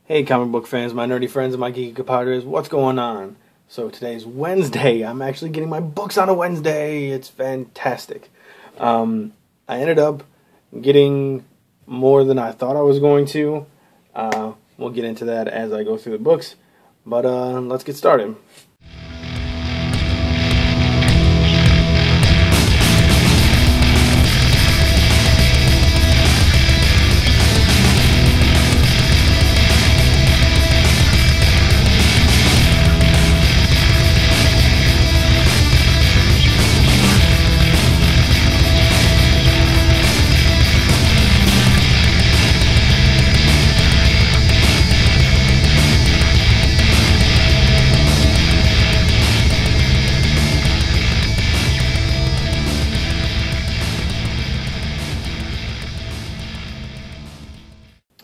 Hey comic book fans, my nerdy friends, and my geeky compadres, what's going on? So today's Wednesday. I'm actually getting my books on a Wednesday. It's fantastic. I ended up getting more than I thought I was going to. We'll get into that as I go through the books. But let's get started.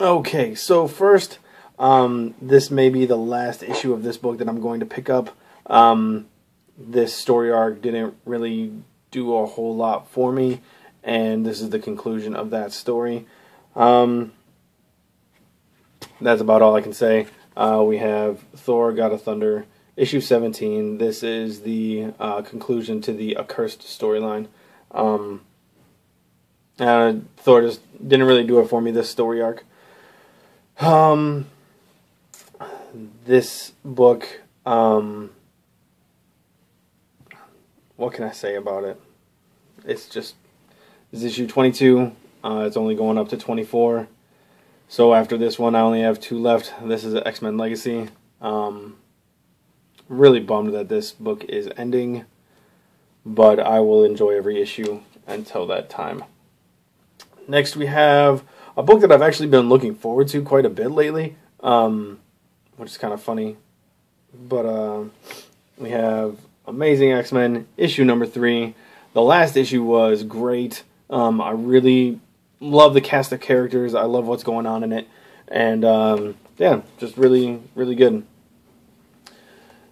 Okay, so first, this may be the last issue of this book that I'm going to pick up. This story arc didn't really do a whole lot for me, and this is the conclusion of that story. That's about all I can say. We have Thor, God of Thunder, issue 17. This is the conclusion to the Accursed storyline. Thor just didn't really do it for me, this story arc. This book, what can I say about it? It's issue 22, it's only going up to 24, so after this one I only have 2 left. This is XMen Legacy. Really bummed that this book is ending, but I will enjoy every issue until that time. Next we have a book that I've actually been looking forward to quite a bit lately, which is kind of funny. But we have Amazing X-Men, issue number 3. The last issue was great. I really love the cast of characters. I love what's going on in it. And, yeah, just really, really good.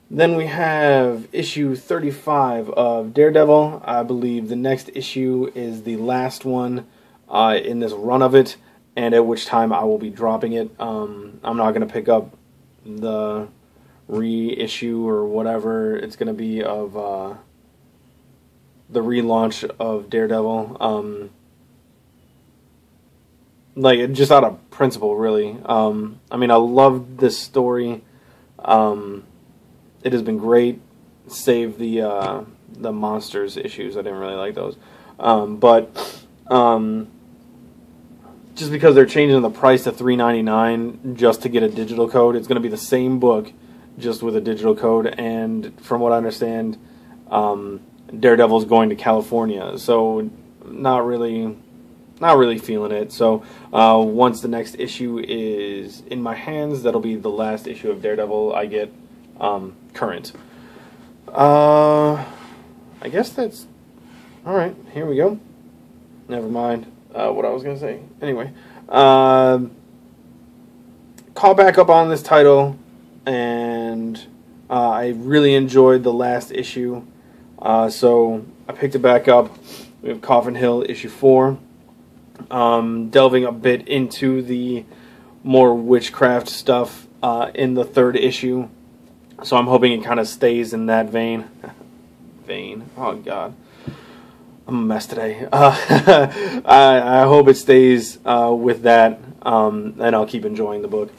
Then we have issue 35 of Daredevil. I believe the next issue is the last one in this run of it, and at which time I will be dropping it. I'm not going to pick up the reissue or whatever it's going to be of the relaunch of Daredevil. Like, just out of principle, really. I mean, I love this story. It has been great, save the Monsters issues. I didn't really like those. Just because they're changing the price to $3.99 just to get a digital code, it's going to be the same book, just with a digital code. And from what I understand, Daredevil's going to California, so not really feeling it. So once the next issue is in my hands, that'll be the last issue of Daredevil I get current. I guess that's all right. Here we go. Never mind. What I was going to say. Anyway, call back up on this title, and I really enjoyed the last issue, so I picked it back up. We have Coffin Hill, issue 4, delving a bit into the more witchcraft stuff in the 3rd issue, so I'm hoping it kind of stays in that vein. Oh, God. I'm a mess today. I hope it stays with that, and I'll keep enjoying the book.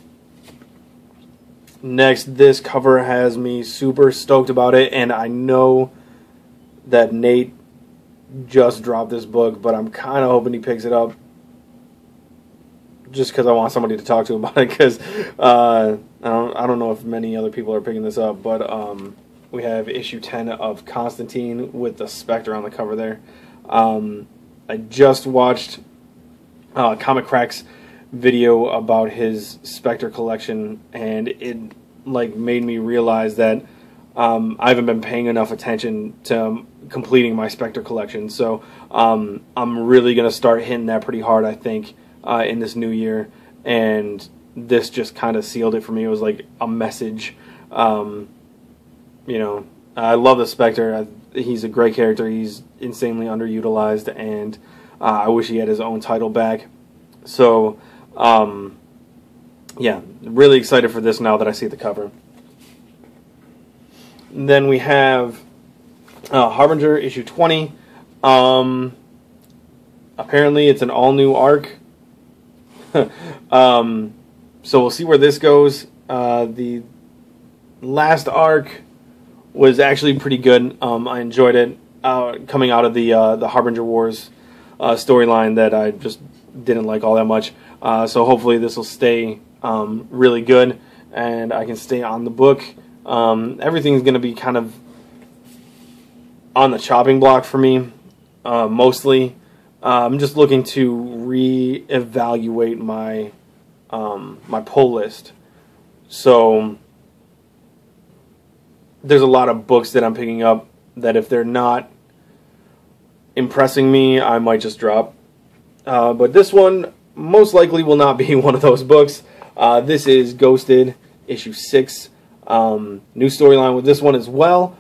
Next, this cover has me super stoked about it, and I know that Nate just dropped this book, but I'm kind of hoping he picks it up just because I want somebody to talk to about it, because I don't know if many other people are picking this up, but we have issue 10 of Constantine with the Spectre on the cover there. I just watched Comic Crack's video about his Spectre collection, and it made me realize that I haven't been paying enough attention to completing my Spectre collection. So I'm really going to start hitting that pretty hard, I think, in this new year. And this just kind of sealed it for me. It was like a message. I love the Spectre. He's a great character. He's insanely underutilized, and I wish he had his own title back. So yeah, really excited for this now that I see the cover. And then we have Harbinger issue 20. Apparently it's an all-new arc. So we'll see where this goes. The last arc was actually pretty good. I enjoyed it. Coming out of the Harbinger Wars storyline that I just didn't like all that much. So hopefully this will stay really good, and I can stay on the book. Everything's going to be kind of on the chopping block for me, mostly. I'm just looking to reevaluate my my pull list. So there's a lot of books that I'm picking up that if they're not impressing me, I might just drop. But this one most likely will not be one of those books. This is Ghosted, issue 6. New storyline with this one as well.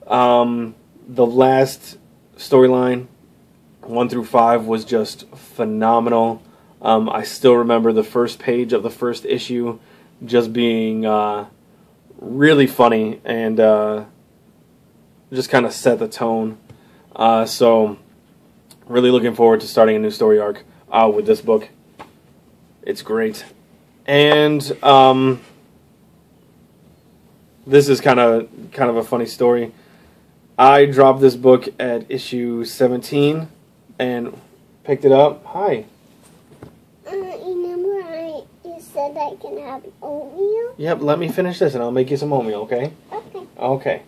The last storyline, 1 through 5, was just phenomenal. I still remember the first page of the first issue just being really funny and just kind of set the tone. So really looking forward to starting a new story arc with this book. It's great. And this is kind of a funny story. I dropped this book at issue 17 and picked it up. Hi. Remember you said I can have oatmeal? Yep, let me finish this and I'll make you some oatmeal, okay? Okay. Okay.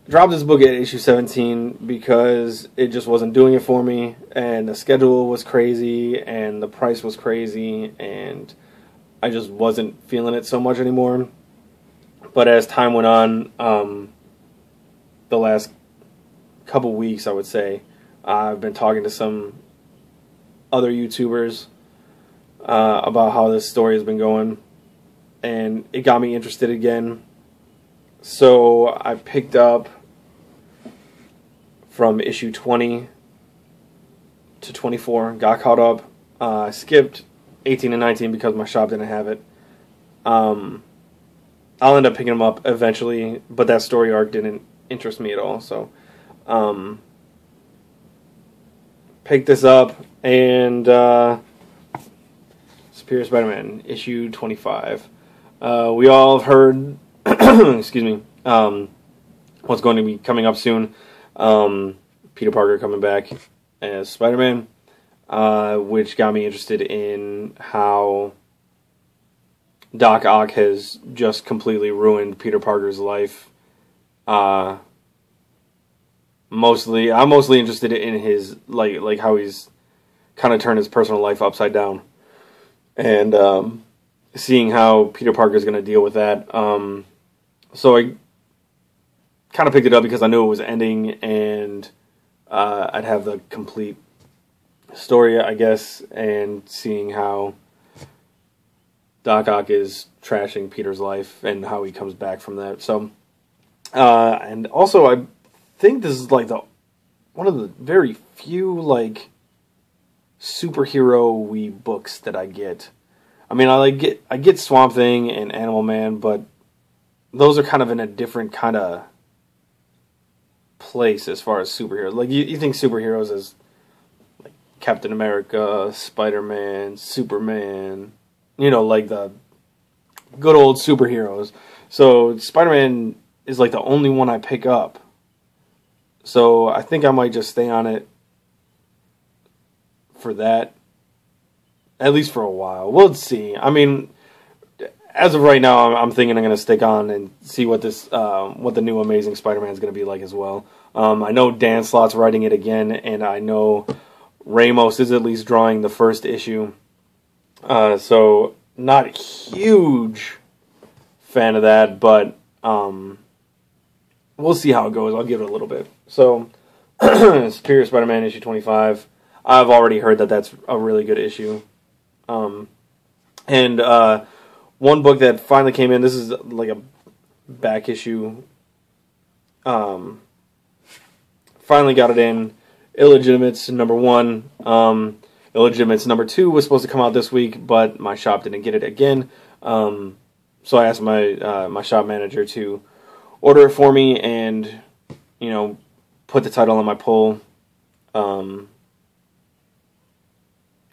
Dropped this book at issue 17 because it just wasn't doing it for me, and the schedule was crazy, and the price was crazy, and I just wasn't feeling it so much anymore. But as time went on, the last couple weeks, I would say, I've been talking to some other YouTubers about how this story has been going, and it got me interested again. So I picked up from issue 20 to 24, got caught up. I skipped 18 and 19 because my shop didn't have it. I'll end up picking them up eventually, but that story arc didn't interest me at all. So picked this up, and Superior Spider-Man, issue 25. We all have heard excuse me, what's going to be coming up soon. Peter Parker coming back as Spider-Man, which got me interested in how Doc Ock has just completely ruined Peter Parker's life. I'm mostly interested in his like how he's kind of turned his personal life upside down, and seeing how Peter Parker is going to deal with that. So I kind of picked it up because I knew it was ending, and I'd have the complete story, I guess, and seeing how Doc Ock is trashing Peter's life and how he comes back from that. So, and also I think this is like one of the very few like superhero-y books that I get. I mean, I get Swamp Thing and Animal Man, but those are kind of in a different kind of place as far as superheroes. Like you think superheroes as like Captain America, Spider-Man, Superman, like the good old superheroes. So Spider-Man is like the only one I pick up. So I think I might just stay on it for that, at least for a while. We'll see. I mean, as of right now, I'm thinking I'm going to stick on and see what the new Amazing Spider-Man is going to be like as well. I know Dan Slott's writing it again, and I know Ramos is at least drawing the first issue. So not a huge fan of that, but we'll see how it goes. I'll give it a little bit. So Superior Spider-Man issue 25. I've already heard that that's a really good issue. And one book that finally came in, this is like a back issue. Finally got it in. Illegitimate's #1. Illegitimates #2 was supposed to come out this week, but my shop didn't get it again. So I asked my my shop manager to order it for me and, you know, put the title on my pull.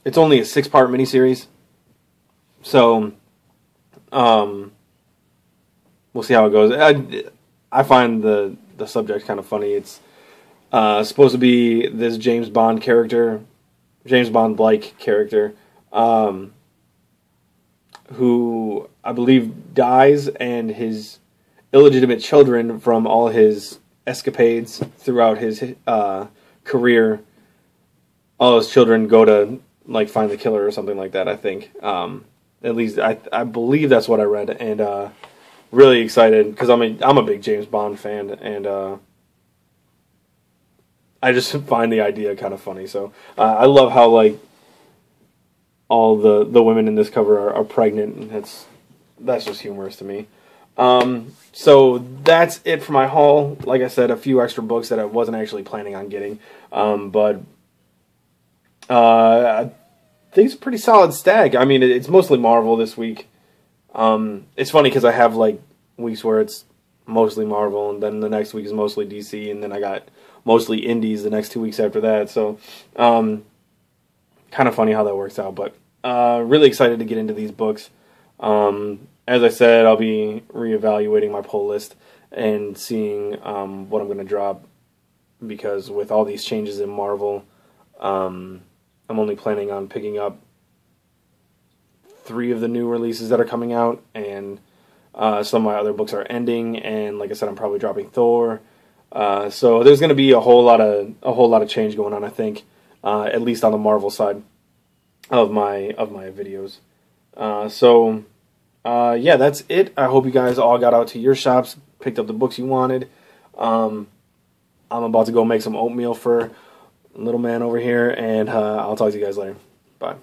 It's only a 6-part miniseries, so we'll see how it goes. I find the subject kind of funny. It's supposed to be this James Bond character, James Bond-like character, who I believe dies, and his illegitimate children from all his escapades throughout his career, all his children go to like find the killer or something like that. I think, at least I believe that's what I read, and really excited because I'm a big James Bond fan, and I just find the idea kind of funny. So I love how like all the women in this cover are pregnant, and that's just humorous to me. So that's it for my haul. Like I said, a few extra books that I wasn't actually planning on getting, but I think it's a pretty solid stack. I mean, it's mostly Marvel this week. It's funny because I have like weeks where it's mostly Marvel, and then the next week is mostly DC, and then I got mostly indies the next 2 weeks after that. So kind of funny how that works out, but really excited to get into these books. As I said, I'll be reevaluating my pull list and seeing what I'm going to drop, because with all these changes in Marvel, I'm only planning on picking up 3 of the new releases that are coming out, and some of my other books are ending, and like I said, I'm probably dropping Thor. So there's going to be a whole lot of change going on, I think, at least on the Marvel side of my videos. Yeah, that's it. I hope you guys all got out to your shops, picked up the books you wanted. I'm about to go make some oatmeal for little man over here, and I'll talk to you guys later. Bye.